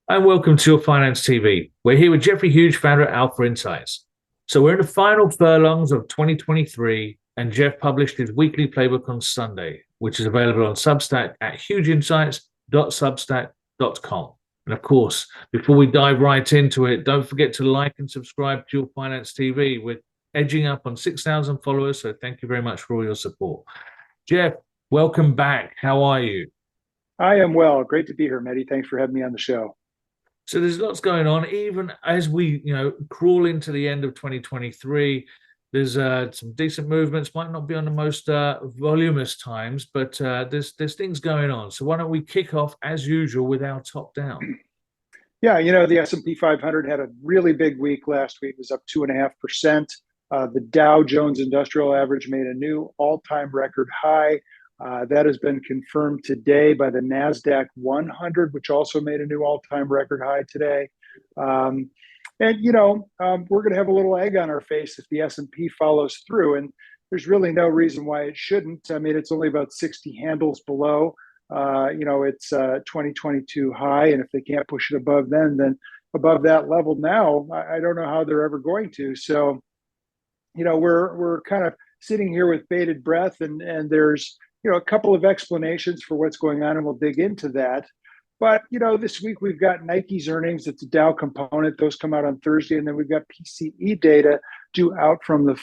And welcome to Your Finance TV. We're here with Jeffrey Hughes, founder at Alpha Insights. So we're in the final furlongs of 2023, and Jeff published his weekly playbook on Sunday, which is available on Substack at hugeinsights.substack.com. And of course, before we dive right into it, don't forget to like and subscribe to Your Finance TV. We're edging up on 6,000 followers, so thank you very much for all your support. Jeff, welcome back. How are you? I am well. Great to be here, Mehdi. Thanks for having me on the show. So there's lots going on, even as we, crawl into the end of 2023. There's some decent movements. Might not be on the most voluminous times, but there's things going on. So why don't we kick off as usual with our top down? Yeah, the S&P 500 had a really big week last week. It was up 2.5%. The Dow Jones Industrial Average made a new all-time record high. That has been confirmed today by the NASDAQ 100, which also made a new all-time record high today. We're going to have a little egg on our face if the S&P follows through, and there's really no reason why it shouldn't. I mean, it's only about 60 handles below. It's 2022 high, and if they can't push it above then above that level now, I don't know how they're ever going to. So, we're kind of sitting here with bated breath, and there's a couple of explanations for what's going on, and we'll dig into that. But this week we've got Nike's earnings. It's a Dow component; those come out on Thursday, and then we've got PCE data due out from the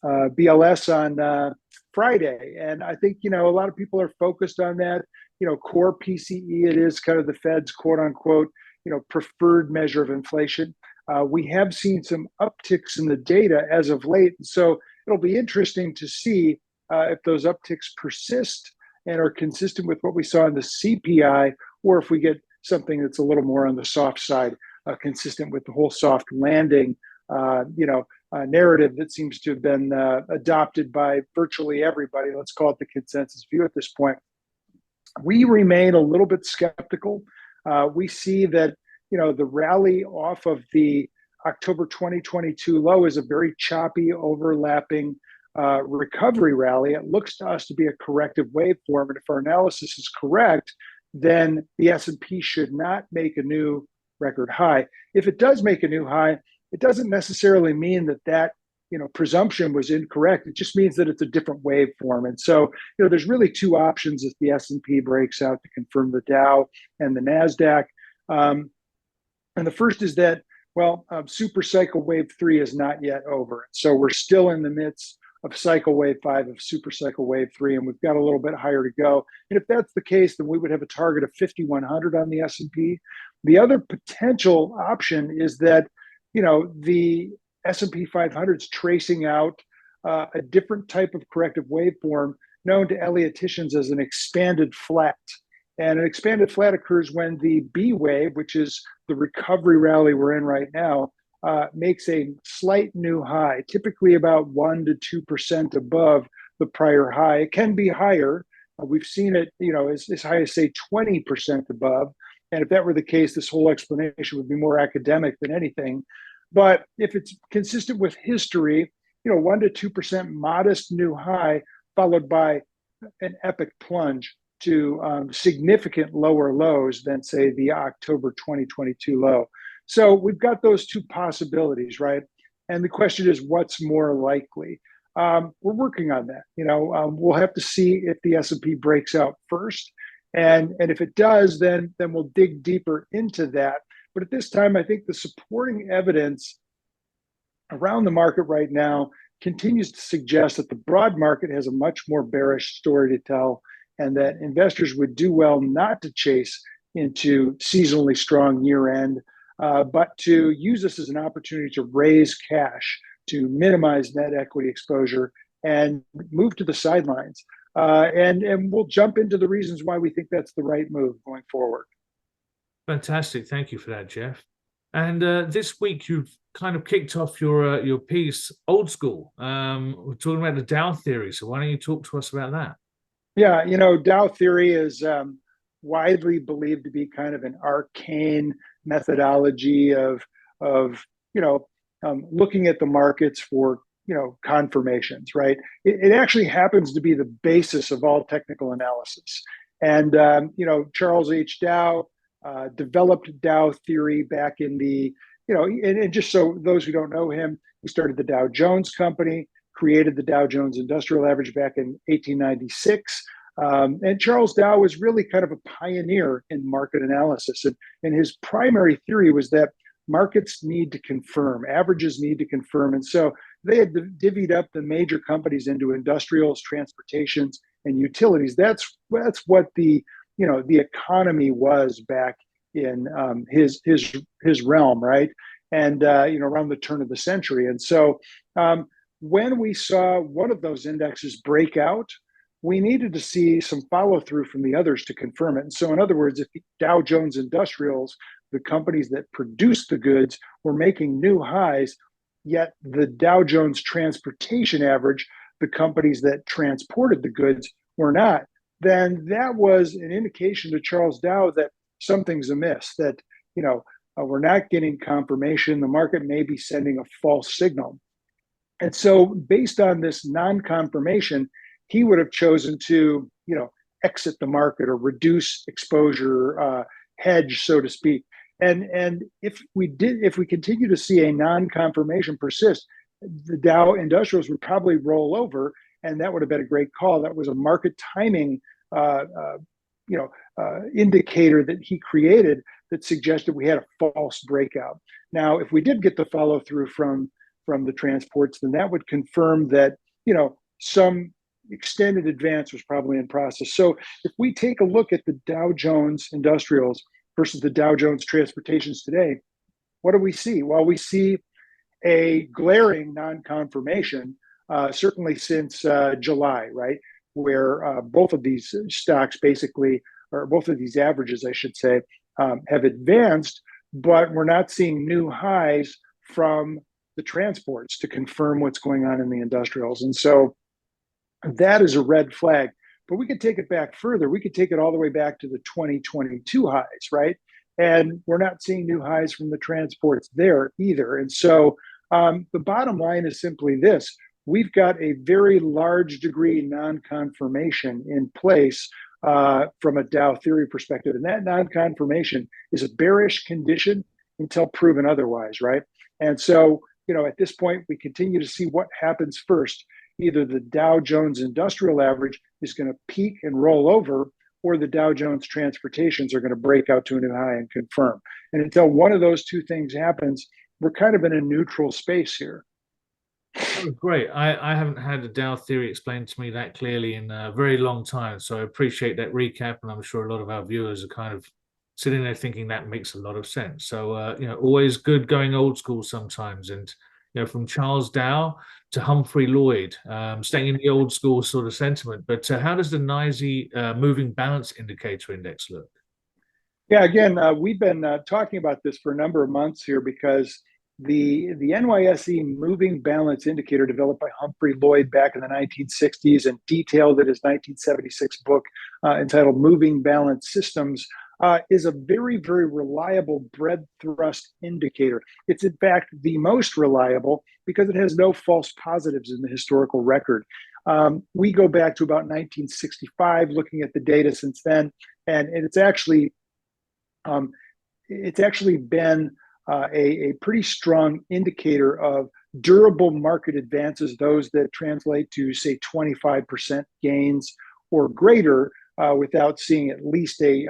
BLS on Friday. And I think a lot of people are focused on that. Core PCE. It is kind of the Fed's quote unquote preferred measure of inflation. We have seen some upticks in the data as of late, so it'll be interesting to see if those upticks persist and are consistent with what we saw in the CPI, or if we get something that's a little more on the soft side, consistent with the whole soft landing, narrative that seems to have been adopted by virtually everybody. Let's call it the consensus view at this point. We remain a little bit skeptical. We see that the rally off of the October 2022 low is a very choppy, overlapping recovery rally. It looks to us to be a corrective waveform, and if our analysis is correct, then the S&P should not make a new record high. If it does make a new high, it doesn't necessarily mean that presumption was incorrect. It just means that it's a different waveform. And so there's really two options if the S&P breaks out to confirm the Dow and the NASDAQ. And the first is that, super cycle wave 3 is not yet over. So we're still in the midst of cycle wave 5 of super cycle wave 3, and we've got a little bit higher to go. And if that's the case, then we would have a target of 5,100 on the S&P. The other potential option is that, the S&P 500 is tracing out a different type of corrective waveform known to Ellioticians as an expanded flat. And an expanded flat occurs when the B wave, which is the recovery rally we're in right now, makes a slight new high, typically about 1 to 2% above the prior high. It can be higher. We've seen it, as high as say 20% above. And if that were the case, this whole explanation would be more academic than anything. But if it's consistent with history, 1 to 2% modest new high followed by an epic plunge to significant lower lows than, say, the October 2022 low. So we've got those two possibilities, right? And the question is, what's more likely? We're working on that. We'll have to see if the S&P breaks out first. And if it does, then we'll dig deeper into that. But at this time, I think the supporting evidence around the market right now continues to suggest that the broad market has a much more bearish story to tell, and that investors would do well not to chase into seasonally strong year end, but to use this as an opportunity to raise cash, to minimize net equity exposure, and move to the sidelines. And we'll jump into the reasons why we think that's the right move going forward. Fantastic. Thank you for that, Jeff. And this week you've kind of kicked off your piece old school. We're talking about the Dow theory. So why don't you talk to us about that? Yeah, Dow theory is widely believed to be kind of an arcane methodology of looking at the markets for confirmations, right? It actually happens to be the basis of all technical analysis. And Charles H. Dow developed Dow theory back in the, and just so those who don't know him, he started the Dow Jones Company, created the Dow Jones Industrial Average back in 1896. And Charles Dow was really kind of a pioneer in market analysis. And his primary theory was that markets need to confirm, averages need to confirm. And so they had divvied up the major companies into industrials, transportations, and utilities. That's what the economy was back in his realm, right? And around the turn of the century. And so when we saw one of those indexes break out, we needed to see some follow through from the others to confirm it. And so, in other words, if the Dow Jones Industrials, the companies that produce the goods, were making new highs, yet the Dow Jones Transportation Average, the companies that transported the goods, were not, then that was an indication to Charles Dow that something's amiss, that we're not getting confirmation. The market may be sending a false signal. And so based on this non-confirmation, he would have chosen to, exit the market or reduce exposure, hedge, so to speak. And if we continue to see a non-confirmation persist, the Dow Industrials would probably roll over, and that would have been a great call. That was a market timing, indicator that he created that suggested we had a false breakout. Now, if we did get the follow through from the transports, then that would confirm that some extended advance was probably in process. So if we take a look at the Dow Jones Industrials versus the Dow Jones Transportations today, what do we see? Well, we see a glaring non-confirmation, certainly since July, right? Where both of these stocks basically, or both of these averages, I should say, have advanced, but we're not seeing new highs from the transports to confirm what's going on in the industrials. And so that is a red flag. But we could take it back further. We could take it all the way back to the 2022 highs, right? And we're not seeing new highs from the transports there either. And so the bottom line is simply this. We've got a very large degree non-confirmation in place from a Dow theory perspective. And that non-confirmation is a bearish condition until proven otherwise, right? And so, at this point, we continue to see what happens first. Either the Dow Jones Industrial Average is going to peak and roll over, or the Dow Jones Transportations are going to break out to a new high and confirm. And until one of those two things happens, we're kind of in a neutral space here. Oh, great. I haven't had a Dow theory explained to me that clearly in a very long time. So I appreciate that recap. And I'm sure a lot of our viewers are kind of sitting there thinking that makes a lot of sense. So, always good going old school sometimes. And, from Charles Dow to Humphrey Lloyd, staying in the old school sort of sentiment. But how does the NYSE moving balance indicator index look? Yeah, again, we've been talking about this for a number of months here because the NYSE moving balance indicator developed by Humphrey Lloyd back in the 1960s and detailed in his 1976 book entitled Moving Balance Systems is a very, very reliable breadth thrust indicator. It's in fact the most reliable because it has no false positives in the historical record. We go back to about 1965 looking at the data since then, and it's actually been a pretty strong indicator of durable market advances, those that translate to, say, 25% gains or greater without seeing at least a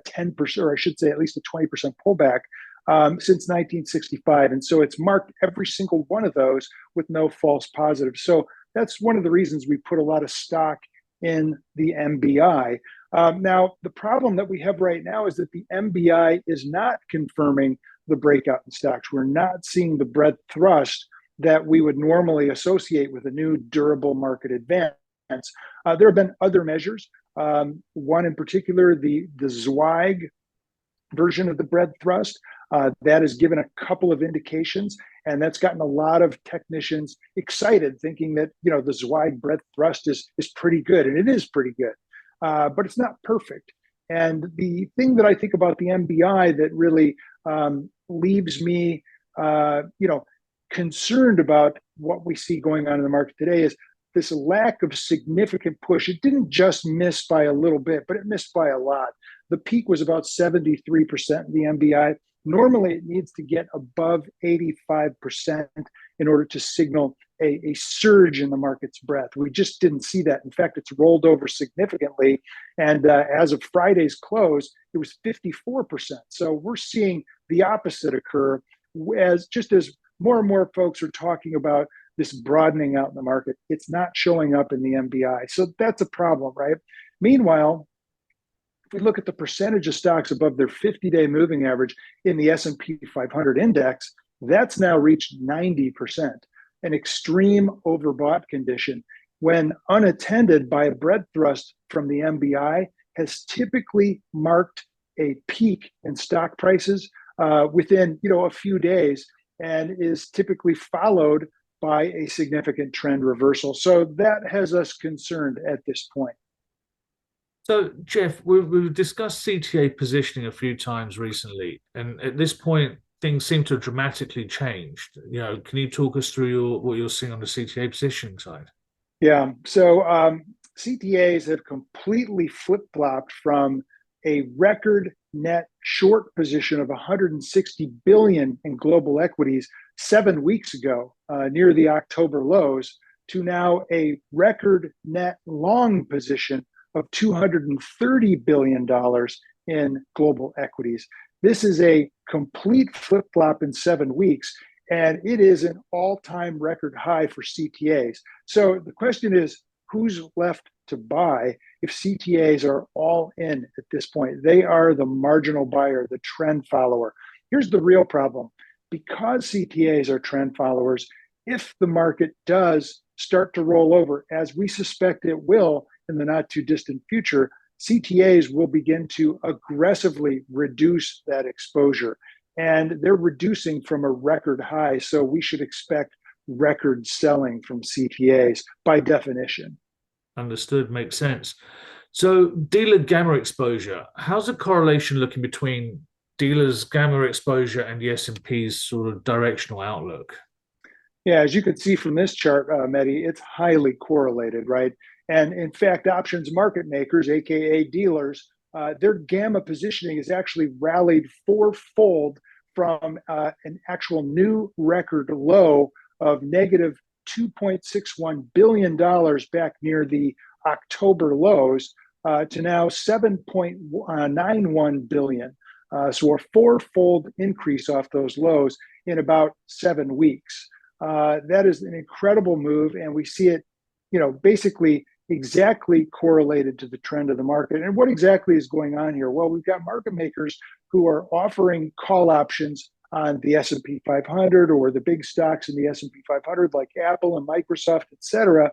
10%, or I should say at least a 20% pullback since 1965. And so it's marked every single one of those with no false positives. So that's one of the reasons we put a lot of stock in the MBI. Now, the problem that we have right now is that the MBI is not confirming the breakout in stocks. We're not seeing the breadth thrust that we would normally associate with a new durable market advance. There have been other measures. One in particular, the Zweig version of the breadth thrust, that has given a couple of indications, and that's gotten a lot of technicians excited, thinking that the Zweig breadth thrust is pretty good, and it is pretty good, but it's not perfect. And the thing that I think about the MBI that really leaves me, concerned about what we see going on in the market today is this lack of significant push. It didn't just miss by a little bit, but it missed by a lot. the peak was about 73% in the MBI. Normally, it needs to get above 85% in order to signal a surge in the market's breadth. We just didn't see that. In fact, it's rolled over significantly. And as of Friday's close, it was 54%. So we're seeing the opposite occur as more and more folks are talking about this broadening out in the market. It's not showing up in the MBI. So that's a problem, right? Meanwhile, if we look at the percentage of stocks above their 50-day moving average in the S&P 500 index, that's now reached 90%, an extreme overbought condition when unattended by a breadth thrust from the MBI has typically marked a peak in stock prices within a few days and is typically followed by a significant trend reversal. So that has us concerned at this point. So, Jeff, we've discussed CTA positioning a few times recently, and at this point, things seem to have dramatically changed. Can you talk us through what you're seeing on the CTA positioning side? Yeah, so CTAs have completely flip-flopped from a record net short position of 160 billion in global equities 7 weeks ago, near the October lows, to now a record net long position of $230 billion in global equities. This is a complete flip-flop in 7 weeks, and it is an all-time record high for CTAs. So the question is, who's left to buy if CTAs are all in at this point? They are the marginal buyer, the trend follower. Here's the real problem. Because CTAs are trend followers, if the market does start to roll over, as we suspect it will in the not too distant future, CTAs will begin to aggressively reduce that exposure. And they're reducing from a record high. So we should expect record selling from CTAs by definition. Understood. Makes sense. So dealer gamma exposure, how's the correlation looking between dealers' gamma exposure and the S&P's sort of directional outlook? Yeah, as you can see from this chart, Mehdi, it's highly correlated, right? And in fact, options market makers, aka dealers, their gamma positioning has actually rallied fourfold from an actual new record low of negative $2.61 billion back near the October lows to now 7.91 billion. So a fourfold increase off those lows in about 7 weeks. That is an incredible move, and we see it, basically exactly correlated to the trend of the market. And what exactly is going on here? Well, we've got market makers who are offering call options on the S&P 500 or the big stocks in the S&P 500 like Apple and Microsoft, et cetera.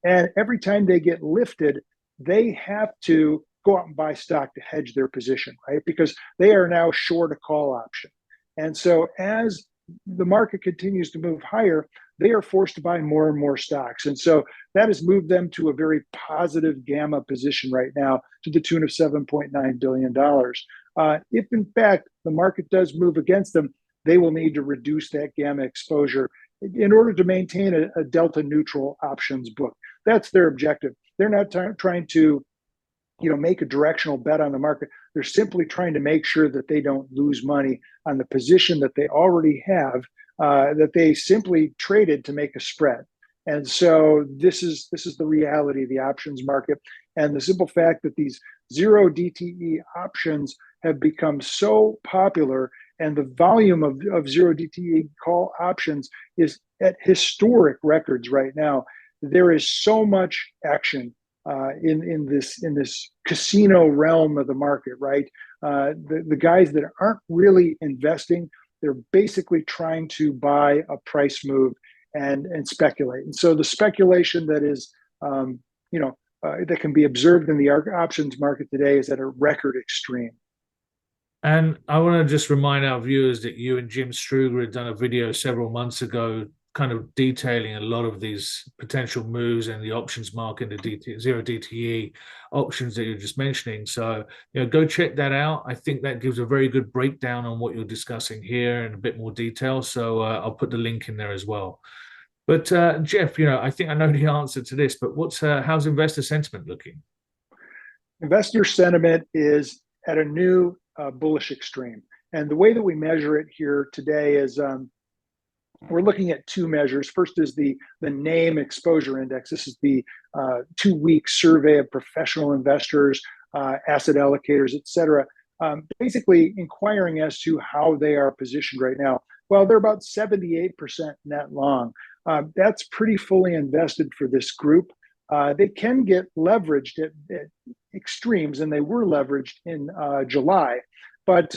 And every time they get lifted, they have to go out and buy stock to hedge their position, right? Because they are now short a call option. And so as the market continues to move higher, they are forced to buy more and more stocks. And so that has moved them to a very positive gamma position right now to the tune of $7.9 billion. If in fact the market does move against them, they will need to reduce that gamma exposure in order to maintain a delta neutral options book. That's their objective. They're not trying to make a directional bet on the market. They're simply trying to make sure that they don't lose money on the position that they already have, that they simply traded to make a spread. And so this is the reality of the options market. And the simple fact that these zero DTE options have become so popular, and the volume of zero DTE call options is at historic records right now. There is so much action in this casino realm of the market, right? The guys that aren't really investing, they're basically trying to buy a price move and speculate. And so the speculation that is, that can be observed in the options market today is at a record extreme. And I want to just remind our viewers that you and Jim Struger had done a video several months ago kind of detailing a lot of these potential moves in the options market, the zero DTE options that you're just mentioning. So, go check that out. I think that gives a very good breakdown on what you're discussing here in a bit more detail. So I'll put the link in there as well. But Jeff, I think I know the answer to this, but how's investor sentiment looking? Investor sentiment is at a new bullish extreme. And the way that we measure it here today is we're looking at two measures. First is the name exposure index. This is the 2-week survey of professional investors, asset allocators, et cetera, basically inquiring as to how they are positioned right now. Well, they're about 78% net long. That's pretty fully invested for this group. They can get leveraged at extremes, and they were leveraged in July, but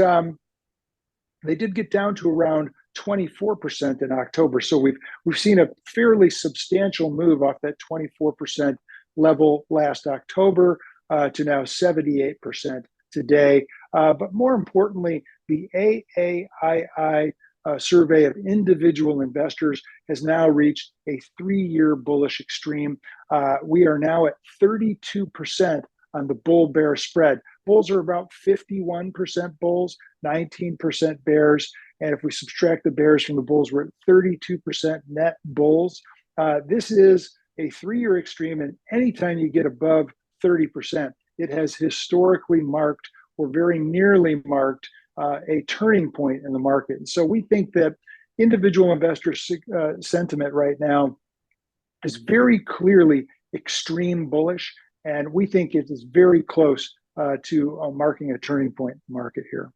they did get down to around 24% in October. So we've seen a fairly substantial move off that 24% level last October to now 78% today. But more importantly, the AAII survey of individual investors has now reached a 3-year bullish extreme. We are now at 32% on the bull-bear spread. Bulls are about 51% bulls, 19% bears. And if we subtract the bears from the bulls, we're at 32% net bulls. This is a 3-year extreme, and anytime you get above 30%, it has historically marked, or very nearly marked, a turning point in the market. And so we think that individual investor sentiment right now is very clearly extreme bullish, and we think it is very close to marking a turning point in the market here.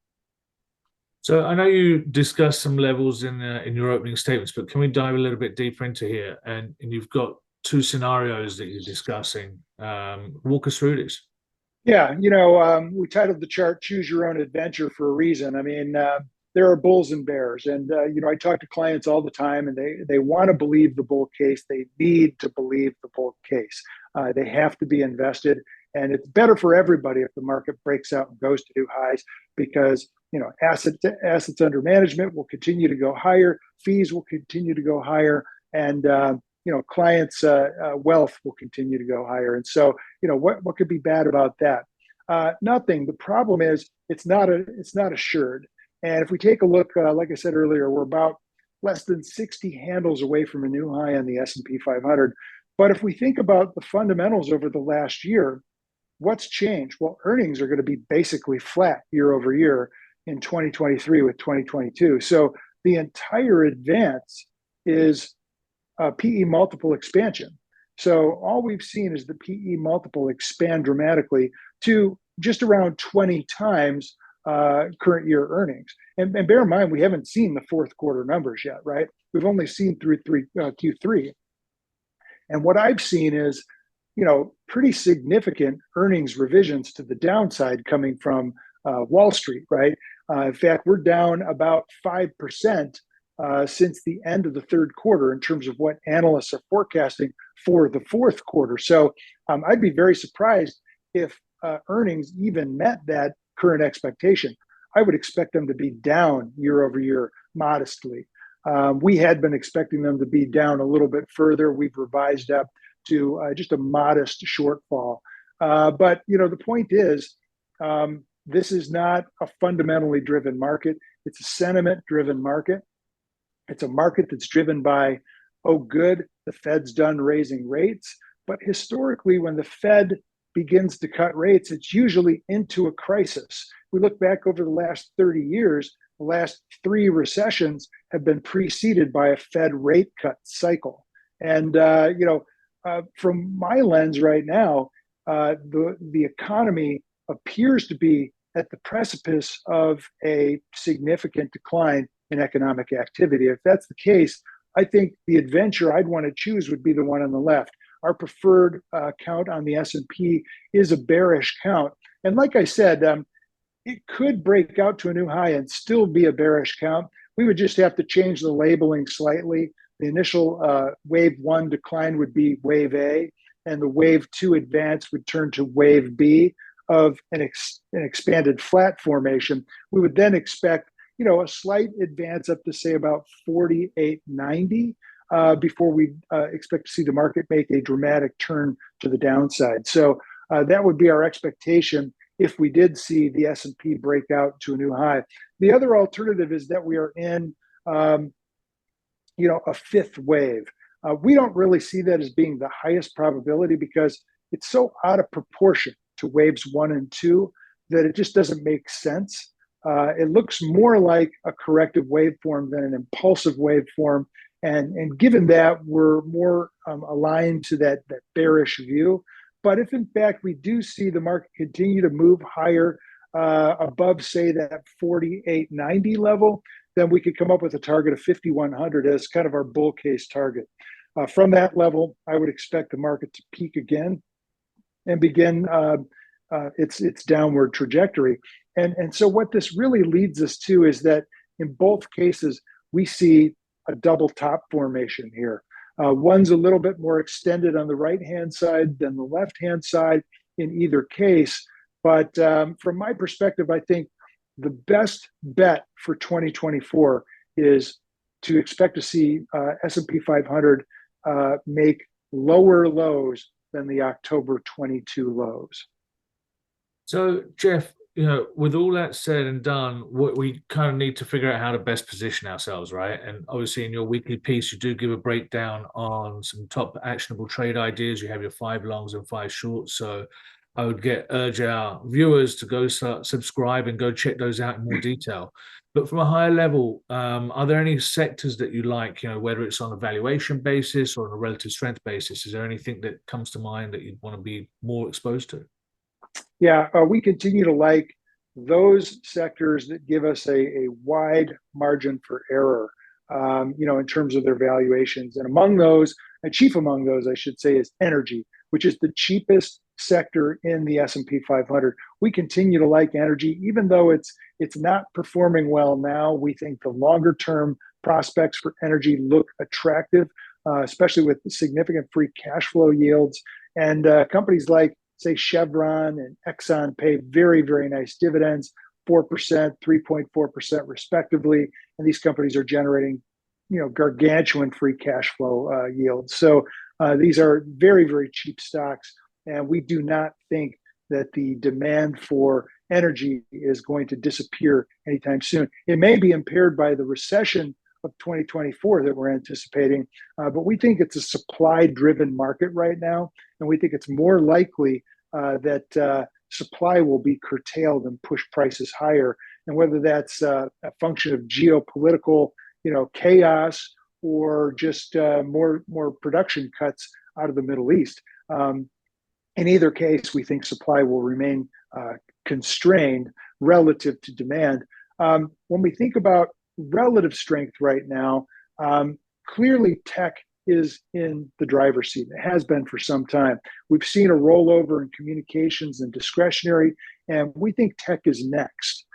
So I know you discussed some levels in your opening statements, but can we dive a little bit deeper into here? And you've got 2 scenarios that you're discussing. Walk us through this. Yeah, we titled the chart "Choose Your Own Adventure" for a reason. I mean, there are bulls and bears, and I talk to clients all the time, and they want to believe the bull case. They need to believe the bull case. They have to be invested, and it's better for everybody if the market breaks out and goes to new highs, because assets under management will continue to go higher, fees will continue to go higher, and clients' wealth will continue to go higher. And so, what could be bad about that? Nothing. The problem is it's not assured. And if we take a look, like I said earlier, we're about less than 60 handles away from a new high on the S&P 500. But if we think about the fundamentals over the last year, what's changed? Well, earnings are going to be basically flat year over year in 2023 with 2022. So the entire advance is PE multiple expansion. So all we've seen is the PE multiple expand dramatically to just around 20 times current year earnings. And bear in mind, we haven't seen the fourth quarter numbers yet, right? We've only seen through Q3. And what I've seen is, pretty significant earnings revisions to the downside coming from Wall Street, right? In fact, we're down about 5% since the end of the third quarter in terms of what analysts are forecasting for the fourth quarter. So I'd be very surprised if earnings even met that current expectation. I would expect them to be down year over year modestly. We had been expecting them to be down a little bit further. We've revised up to just a modest shortfall. But the point is, this is not a fundamentally driven market. It's a sentiment-driven market. It's a market that's driven by, oh, good, the Fed's done raising rates. But historically, when the Fed begins to cut rates, it's usually into a crisis. We look back over the last 30 years, the last 3 recessions have been preceded by a Fed rate cut cycle. And, from my lens right now, the economy appears to be at the precipice of a significant decline in economic activity. If that's the case, I think the adventure I'd want to choose would be the one on the left. Our preferred count on the S&P is a bearish count. And like I said, it could break out to a new high and still be a bearish count. We would just have to change the labeling slightly. The initial wave 1 decline would be wave A, and the wave 2 advance would turn to wave B of an expanded flat formation. We would then expect a slight advance up to say about 48.90 before we expect to see the market make a dramatic turn to the downside. So that would be our expectation if we did see the S&P break out to a new high. The other alternative is that we are in a fifth wave. We don't really see that as being the highest probability because it's so out of proportion to waves 1 and 2 that it just doesn't make sense. It looks more like a corrective waveform than an impulsive waveform. And given that, we're more aligned to that bearish view. But if in fact we do see the market continue to move higher above, say, that 48.90 level, then we could come up with a target of 5,100 as kind of our bull case target. From that level, I would expect the market to peak again and begin its downward trajectory. And so what this really leads us to is that in both cases, we see a double top formation here. One's a little bit more extended on the right-hand side than the left-hand side in either case. But from my perspective, I think the best bet for 2024 is to expect to see S&P 500 make lower lows than the October 22 lows. So, Jeff, with all that said and done, we kind of need to figure out how to best position ourselves, right? And obviously, in your weekly piece, you do give a breakdown on some top actionable trade ideas. You have your 5 longs and 5 shorts. So I would urge our viewers to go subscribe and go check those out in more detail. But from a higher level, are there any sectors that you like, whether it's on a valuation basis or on a relative strength basis? Is there anything that comes to mind that you'd want to be more exposed to? Yeah, we continue to like those sectors that give us a wide margin for error, in terms of their valuations. And among those, chief among those, I should say, is energy, which is the cheapest sector in the S&P 500. We continue to like energy, even though it's not performing well now. We think the longer term prospects for energy look attractive, especially with significant free cash flow yields. And companies like, say, Chevron and Exxon pay very, very nice dividends, 4%, 3.4% respectively. And these companies are generating, gargantuan free cash flow yields. So these are very, very cheap stocks. And we do not think that the demand for energy is going to disappear anytime soon. It may be impaired by the recession of 2024 that we're anticipating, but we think it's a supply-driven market right now, and we think it's more likely that supply will be curtailed and push prices higher. And whether that's a function of geopolitical, chaos, or just more production cuts out of the Middle East. In either case, we think supply will remain constrained relative to demand. When we think about relative strength right now, clearly tech is in the driver's seat. It has been for some time. We've seen a rollover in communications and discretionary, and we think tech is next.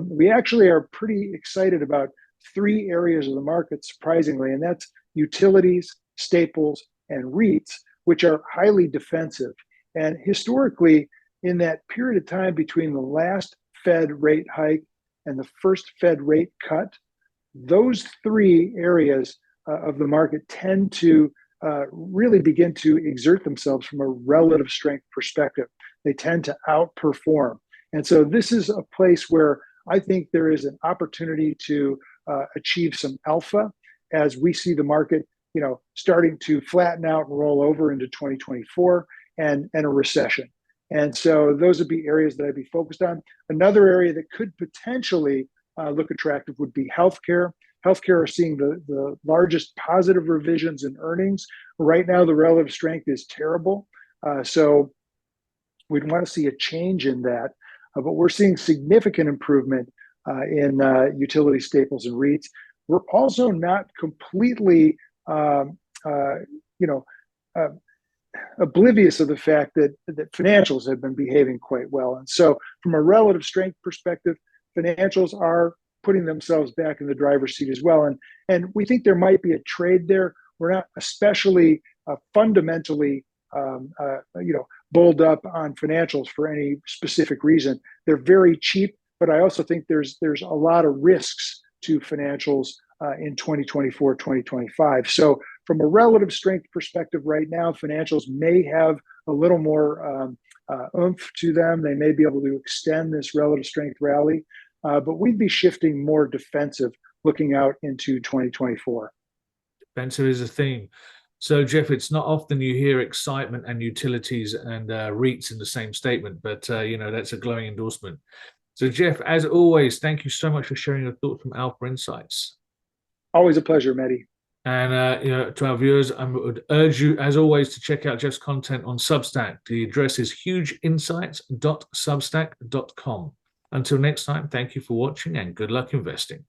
We actually are pretty excited about 3 areas of the market, surprisingly, and that's utilities, staples, and REITs, which are highly defensive. And historically, in that period of time between the last Fed rate hike and the first Fed rate cut, those 3 areas of the market tend to really begin to exert themselves from a relative strength perspective. They tend to outperform. And so this is a place where I think there is an opportunity to achieve some alpha as we see the market, starting to flatten out and roll over into 2024 and a recession. And so those would be areas that I'd be focused on. Another area that could potentially look attractive would be healthcare. Healthcare are seeing the largest positive revisions in earnings. Right now, the relative strength is terrible. So we'd want to see a change in that. But we're seeing significant improvement in utility staples and REITs. We're also not completely, oblivious of the fact that financials have been behaving quite well. And so from a relative strength perspective, financials are putting themselves back in the driver's seat as well. And we think there might be a trade there. We're not especially fundamentally, bulled up on financials for any specific reason. They're very cheap, but I also think there's a lot of risks to financials in 2024, 2025. So from a relative strength perspective right now, financials may have a little more oomph to them. They may be able to extend this relative strength rally, but we'd be shifting more defensive looking out into 2024. Defensive is a theme. So, Jeff, it's not often you hear excitement and utilities and REITs in the same statement, but that's a glowing endorsement. So, Jeff, as always, thank you so much for sharing your thoughts from Alpha Insights. Always a pleasure, Mehdi. And to our viewers, I would urge you, as always, to check out Jeff's content on Substack. The address is hugeinsights.substack.com. Until next time, thank you for watching and good luck investing.